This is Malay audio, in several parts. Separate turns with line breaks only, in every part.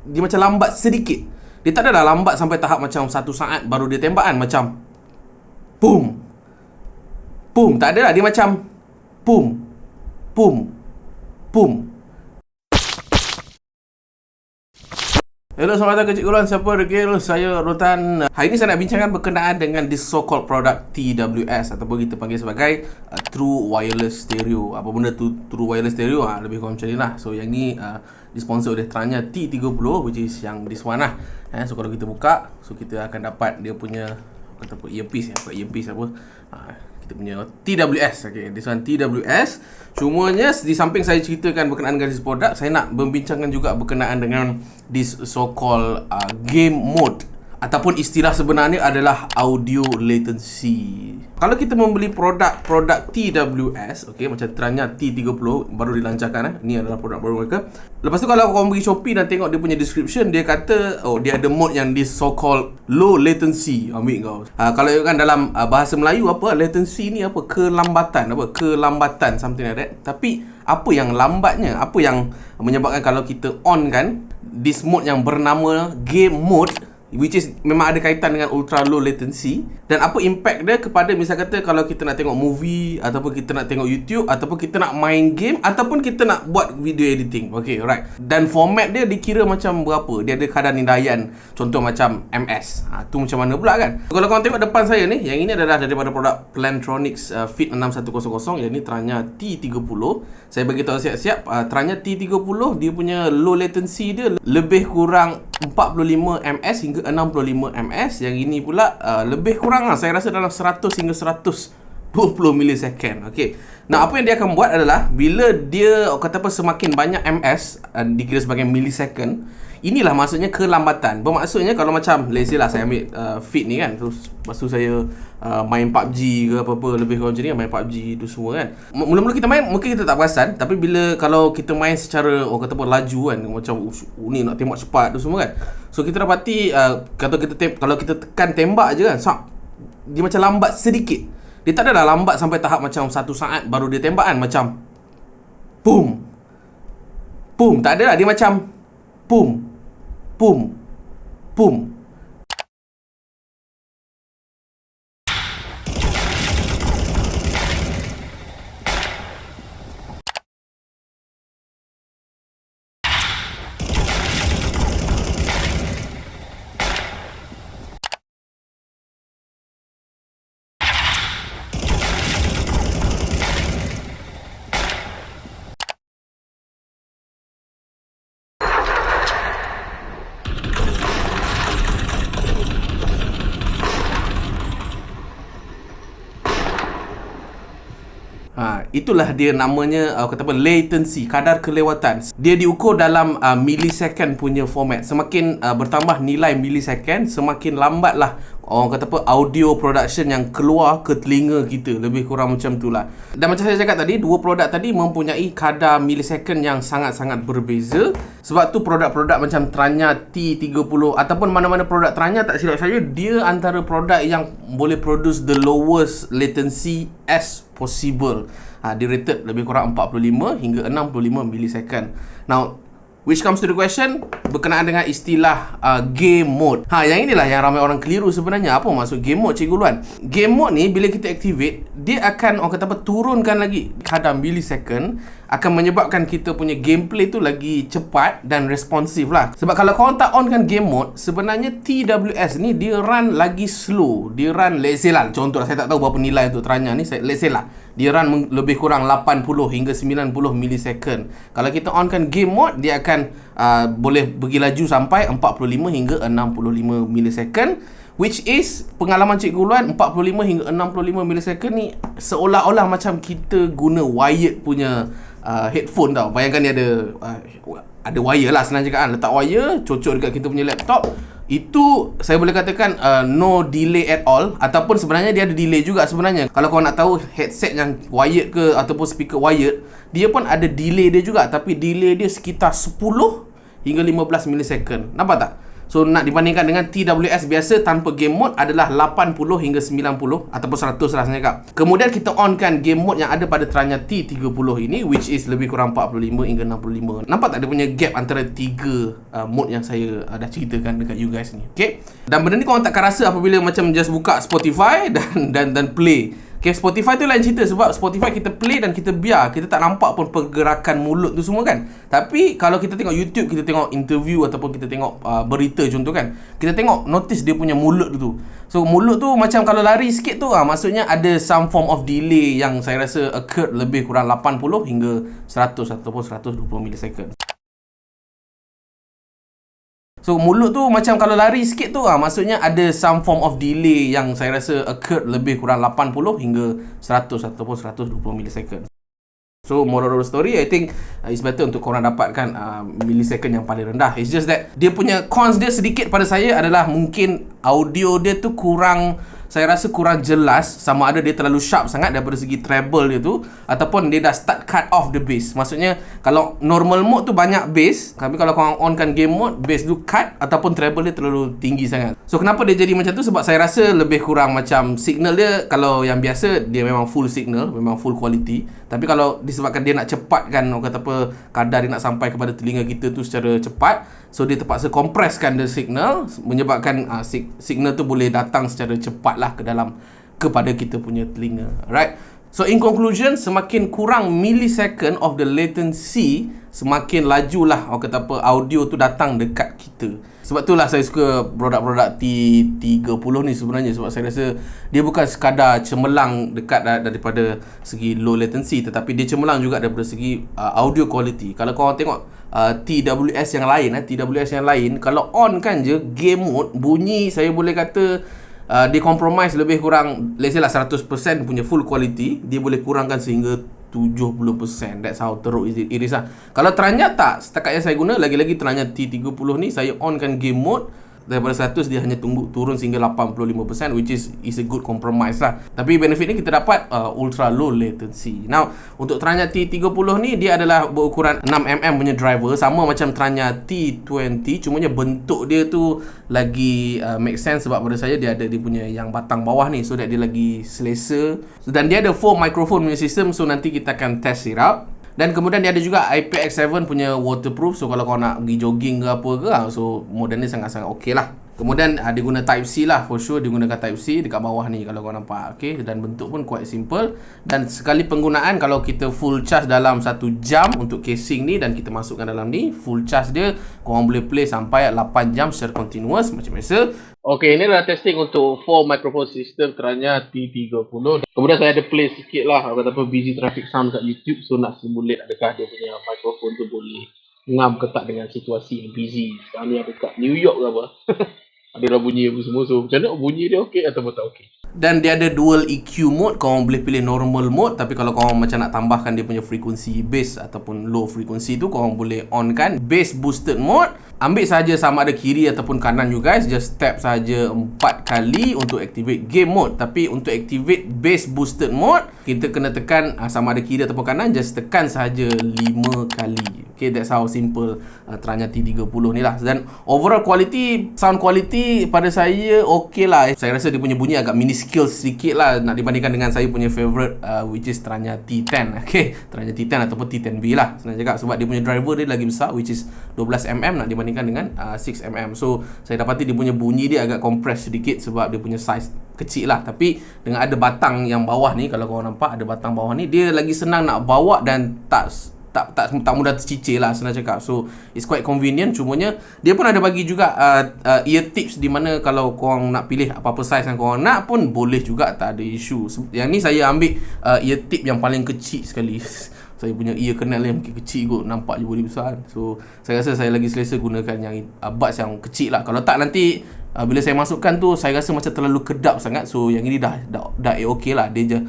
dia macam lambat sedikit. Dia tak adalah lambat sampai tahap macam 1 saat baru dia tembak kan, macam boom, boom. Tak ada lah, dia macam boom, boom, boom. Hello, selamat datang ke Cikgu Ron. Siapa regil? Saya Rotan. Hari ini saya nak bincangkan berkenaan dengan this so-called product TWS, ataupun kita panggil sebagai True Wireless Stereo. Apa benda tu True Wireless Stereo? Lebih kurang macam ni lah. So yang ni disponsor oleh Tranya T30, which is yang this one lah. So kalau kita buka, so kita akan dapat dia punya kata apa, earpiece apa. Kita punya TWS. Okay, this one TWS. Cumanya di samping saya ceritakan berkenaan dengan this produk, saya nak membincangkan juga berkenaan dengan this so-called game mode, ataupun istilah sebenarnya adalah audio latency. Kalau kita membeli produk TWS, okay, macam Tranya T30 baru dilancarkan, ni adalah produk baru mereka. Lepas tu kalau korang pergi Shopee dan tengok dia punya description, dia kata dia ada mode yang this so-called low latency. Ambil kau. Kalau kan dalam bahasa Melayu apa, latency ni apa, kelambatan something like that. Tapi apa yang lambatnya, apa yang menyebabkan kalau kita on kan this mode yang bernama game mode, which is memang ada kaitan dengan ultra low latency, dan apa impact dia kepada misal kata kalau kita nak tengok movie, ataupun kita nak tengok YouTube, ataupun kita nak main game, ataupun kita nak buat video editing. Okay, right. Dan format dia dikira macam berapa? Dia ada kadar nilaian, contoh macam MS. Tu macam mana pula kan? Kalau korang tengok depan saya ni, yang ini adalah daripada produk Plantronics Fit 6100, yang ni Tranya T30. Saya bagi tahu siap-siap, Tranya T30 dia punya low latency dia lebih kurang 45 ms hingga 65 ms. Yang ini pula lebih kurang lah, saya rasa dalam 100 hingga 120 milisecond. Okay. Nah, apa yang dia akan buat adalah bila dia kata apa, semakin banyak ms dikira sebagai millisecond, inilah maksudnya kelambatan. Bermaksudnya kalau macam let's say lah saya ambil Fit ni kan, terus lepas tu saya main PUBG ke apa-apa, lebih kurang macam ni, main PUBG tu semua kan. Mula-mula kita main mungkin kita tak perasan, tapi bila kalau kita main secara kata apa, laju kan, macam ni nak tembak cepat tu semua kan. So kita dapati kalau kita tekan tembak je kan, dia macam lambat sedikit. Dia tak adalah lambat sampai tahap macam 1 saat baru dia tembak kan, macam boom, boom. Tak ada lah, dia macam boom, boom, boom. Itulah dia namanya kata apa, latency, kadar kelewatan. Dia diukur dalam millisecond punya format. Semakin bertambah nilai millisecond, semakin lambatlah orang kata apa, audio production yang keluar ke telinga kita. Lebih kurang macam itulah. Dan macam saya cakap tadi, dua produk tadi mempunyai kadar millisecond yang sangat-sangat berbeza. Sebab tu produk-produk macam Tranya T30 ataupun mana-mana produk Tranya, tak silap saya, dia antara produk yang boleh produce the lowest latency as possible. Dia rated lebih kurang 45 hingga 65 millisecond. Now, which comes to the question berkenaan dengan istilah game mode. Yang inilah yang ramai orang keliru sebenarnya. Apa maksud game mode, Cikgu Luan? Game mode ni bila kita activate, dia akan orang kata apa, turunkan lagi kadar millisecond, akan menyebabkan kita punya gameplay tu lagi cepat dan responsif lah. Sebab kalau korang tak on kan game mode, sebenarnya TWS ni dia run lagi slow. Dia run, let's say lah, contoh lah, saya tak tahu berapa nilai untuk Tranya ni, let's say lah, dia run lebih kurang 80 hingga 90 millisecond. Kalau kita on kan game mode, dia akan boleh pergi laju sampai 45 hingga 65 millisecond, which is pengalaman Cikgu Luan 45 hingga 65 millisecond ni seolah-olah macam kita guna wired punya headphone tau. Bayangkan dia ada wire lah, senang cakap kan, letak wire, cocok dekat kita punya laptop. Itu saya boleh katakan no delay at all, ataupun sebenarnya dia ada delay juga sebenarnya. Kalau korang nak tahu headset yang wired ke ataupun speaker wired, dia pun ada delay dia juga, tapi delay dia sekitar 10 hingga 15 millisecond. Nampak tak? So nak dibandingkan dengan TWS biasa tanpa game mode adalah 80 hingga 90 ataupun 100 lah saya cakap. Kemudian kita onkan game mode yang ada pada Tranya T30 ini, which is lebih kurang 45 hingga 65. Nampak tak dia punya gap antara 3 mode yang saya dah ceritakan dekat you guys ni. Okay. Dan benda ni korang takkan rasa apabila macam just buka Spotify dan play. Okay, Spotify tu lain cerita sebab Spotify kita play dan kita biar, kita tak nampak pun pergerakan mulut tu semua kan. Tapi kalau kita tengok YouTube, kita tengok interview ataupun kita tengok berita contoh kan, kita tengok notice dia punya mulut tu. So mulut tu macam kalau lari sikit tu maksudnya ada some form of delay yang saya rasa occurred lebih kurang 80 hingga 100 ataupun 120 millisecond. So mulut tu macam kalau lari sikit tu maksudnya ada some form of delay yang saya rasa occurred lebih kurang 80 hingga 100 ataupun 120 millisecond. So moral of the story, I think it's better untuk korang dapatkan millisecond yang paling rendah. It's just that dia punya cons dia sedikit pada saya adalah mungkin audio dia tu kurang, saya rasa kurang jelas, sama ada dia terlalu sharp sangat daripada segi treble dia tu ataupun dia dah start cut off the bass. Maksudnya kalau normal mode tu banyak bass, tapi kalau korang onkan game mode, bass tu cut ataupun treble dia terlalu tinggi sangat. So kenapa dia jadi macam tu? Sebab saya rasa lebih kurang macam signal dia, kalau yang biasa dia memang full signal, memang full quality. Tapi kalau disebabkan dia nak cepatkan, orang kata apa, kadar dia nak sampai kepada telinga kita tu secara cepat, so dia terpaksa compresskan the signal, menyebabkan signal tu boleh datang secara cepat lah kepada kita punya telinga. Alright. So in conclusion, semakin kurang millisecond of the latency, semakin lajulah orang kata apa, audio tu datang dekat kita. Sebab itulah saya suka produk-produk T30 ni sebenarnya, sebab saya rasa dia bukan sekadar cemerlang dekat daripada segi low latency, tetapi dia cemerlang juga daripada segi audio quality. Kalau korang tengok TWS yang lain, kalau on kan je game mode, bunyi saya boleh kata dia compromise lebih kurang, let's say lah 100% punya full quality, dia boleh kurangkan sehingga 70%. That's how teruk it is lah. Kalau Tranya tak, setakat yang saya guna, lagi-lagi Tranya T30 ni, saya onkan game mode, daripada 100 dia hanya turun sehingga 85%, which is a good compromise lah. Tapi benefit ni kita dapat ultra low latency. Now untuk Tranya T30 ni, dia adalah berukuran 6mm punya driver, sama macam Tranya T20, cumanya bentuk dia tu lagi make sense sebab pada saya dia ada dia punya yang batang bawah ni, so that dia lagi selesa. Dan dia ada 4 microphone punya sistem, so nanti kita akan test it out. Dan kemudian dia ada juga IPX7 punya waterproof. So kalau kau nak pergi jogging ke apa ke, so model ni sangat-sangat okey lah. Kemudian dia guna Type-C lah, for sure dia gunakan Type-C dekat bawah ni kalau kau nampak. Okay, dan bentuk pun quite simple. Dan sekali penggunaan, kalau kita full charge dalam 1 jam untuk casing ni dan kita masukkan dalam ni, full charge dia korang boleh play sampai 8 jam secara continuous macam biasa. Okay, ini adalah testing untuk 4 microphone system Tranya T30. Kemudian saya ada play sikit lah, kata apa, busy traffic sound kat YouTube. So nak simulate adakah dia punya microphone tu boleh ngam ke tak dengan situasi yang busy. Sekarang ni ada kat New York ke apa. Ada dah bunyi apa semua. So macam mana bunyi dia okey atau tak okey. Dan dia ada dual EQ mode. Korang boleh pilih normal mode. Tapi kalau korang macam nak tambahkan dia punya frekuensi bass ataupun low frekuensi tu, korang boleh on kan bass boosted mode. Ambil saja sama ada kiri ataupun kanan you guys. Just tap saja 4 kali untuk activate game mode. Tapi untuk activate bass boosted mode, kita kena tekan sama ada kiri ataupun kanan. Just tekan saja 5 kali. Okay, that's how simple Tranya T30 ni lah. Dan overall quality, sound quality pada saya okey lah. Saya rasa dia punya bunyi agak minuscule sedikit lah nak dibandingkan dengan saya punya favourite which is Tranya T10. Okay, Tranya T10 ataupun T10B lah senang cakap, sebab dia punya driver dia lagi besar, which is 12mm nak dibandingkan dengan 6mm. So saya dapati dia punya bunyi dia agak compress sedikit sebab dia punya size kecil lah. Tapi dengan ada batang yang bawah ni, kalau korang nampak ada batang bawah ni, dia lagi senang nak bawa dan tak mudah tercicir lah senang cakap. So it's quite convenient. Cumanya dia pun ada bagi juga ear tips, di mana kalau korang nak pilih apa-apa size yang korang nak pun boleh juga, tak ada isu. Yang ni saya ambil ear tip yang paling kecil sekali. Saya punya ear canal yang kecil kot, nampak je boleh besar. So saya rasa saya lagi selesa gunakan yang buds yang kecil lah. Kalau tak nanti bila saya masukkan tu, saya rasa macam terlalu kedap sangat. So yang ini dah okey lah. Dia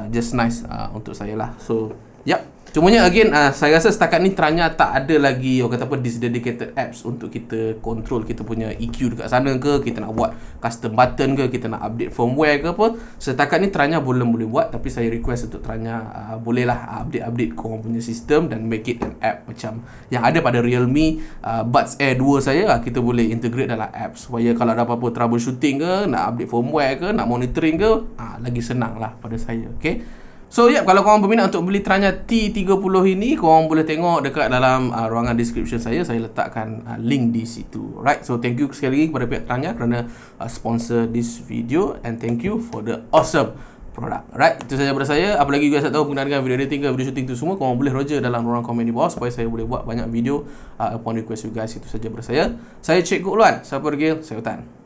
just nice untuk saya lah. So yep. Cumanya again, saya rasa setakat ni Tranya tak ada lagi orang kata apa this dedicated apps untuk kita control kita punya EQ dekat sana ke, kita nak buat custom button ke, kita nak update firmware ke apa. Setakat ni Tranya belum boleh buat, tapi saya request untuk Tranya bolehlah update korang punya sistem dan make it an app macam yang ada pada Realme Buds Air 2 saya kita boleh integrate dalam apps supaya kalau ada apa-apa troubleshooting ke, nak update firmware ke, nak monitoring ke, lagi senang lah pada saya. Okay. So kalau korang berminat untuk beli Tranya T30 ini, korang boleh tengok dekat dalam ruangan description saya letakkan link di situ. Right, so thank you sekali lagi kepada pihak Tranya kerana sponsor this video, and thank you for the awesome product. Right, itu saja daripada saya. Apa lagi you guys nak tahu berkenaan dengan video editing ke video shooting tu semua, korang boleh roger dalam ruang komen di bawah supaya saya boleh buat banyak video upon request you guys. Itu saja daripada saya. Saya Cikgu Luan, Siapa Regil, saya Utan.